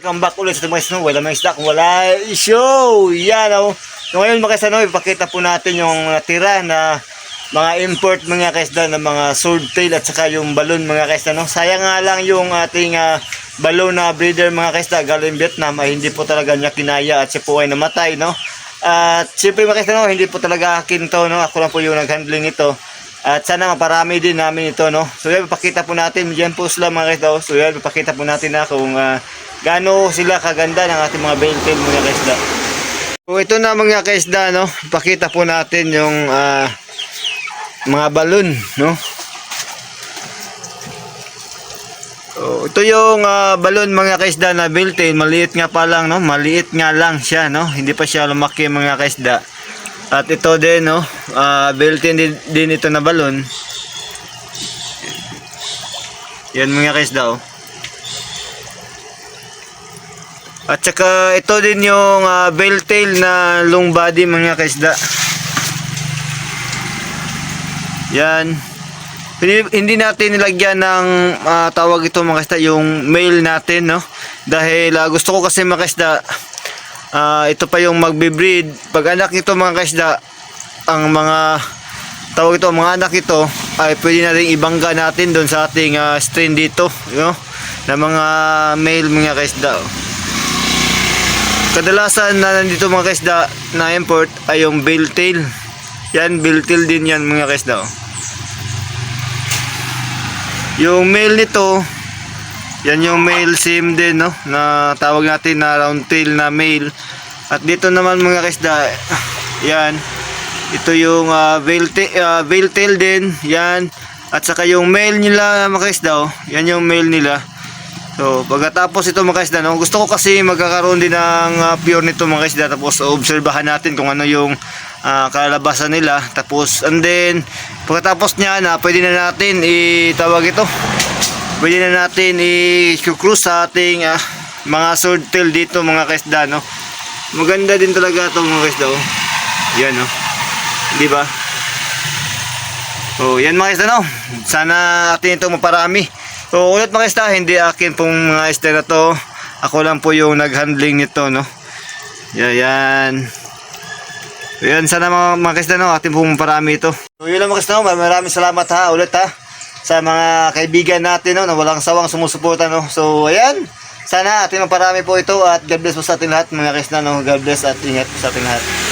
Welcome back ulit sa mga snow. Wala mga isda kung wala show. Yan o. So ngayon mga kasano, ipakita po natin yung natira na mga import mga kaisda na mga swordtail at saka yung balon mga kaisda. No? Sayang nga lang yung ating balon na breeder mga kaisda galing Vietnam ay hindi po talaga niya kinaya at siya po ay namatay. No? At siyempre mga kaisda, no, hindi po talaga akin to. No? Ako lang po yung nag-handling ito. At sana maparami din namin ito. No? So yan, ipakita po natin. Diyan po sila mga kaisda. So yan, ipakita po natin na kung gaano sila kaganda ng ating mga benten mga kaisda. So ito na mga kaisda, no? Pakita po natin yung mga balon, no? So ito yung balon mga kaisda na benten, maliit nga pa lang, no? Maliit nga lang siya, no? Hindi pa siya lumaki mga kaisda. At ito din, no? Benten din ito na balon. Yan mga kaisda, oh. At saka ito din yung belltail na long body mga kaisda. Yan. Hindi natin nilagyan ng tawag ito mga kaisda, yung male natin, no? Dahil gusto ko kasi mga kaisda, ito pa yung magbe-breed. Pag anak ito mga kaisda, ang mga tawag ito, mga anak ito ay pwede na rin ibangga natin doon sa ating strain dito, no? Na mga male mga kaisda. Kadalasan na nandito mga kaisda na import ay yung belltail. Yan, belltail din yan mga kaisda. Yung male nito, yan yung male same din, no? Na tawag natin na round tail na male. At dito naman mga kaisda, yan. Ito yung belltail din, yan. At saka yung male nila mga kaisda, yan yung male nila. So, pagkatapos ito mga kaisda, no, gusto ko kasi magkakaroon din ng pure nito mga kaisda, tapos obserbahan natin kung ano yung kalabasan nila. Tapos, and then, pagkatapos niya na, pwede na natin itawag ito. Pwede na natin i-cruise sa ating mga swordtail dito mga kaisda, no. Maganda din talaga ito mga kaisda, oh. Yan, no. Diba? So, yan mga kaisda, no. Sana atin ito maparami. So ulit mga kaisda, hindi akin pong mga isda na to. Ako lang po yung nag-handling nito, no. Yan. So, yan, sana mga kaisda, no, atin pong parami ito. So yun lang mga kaisda, no. Maraming salamat ulit sa mga kaibigan natin, no, na walang sawang sumusuporta, no. So ayan, sana atin maparami po ito at God bless po sa ating lahat mga kaisda, no. God bless at ingat po sa ating lahat.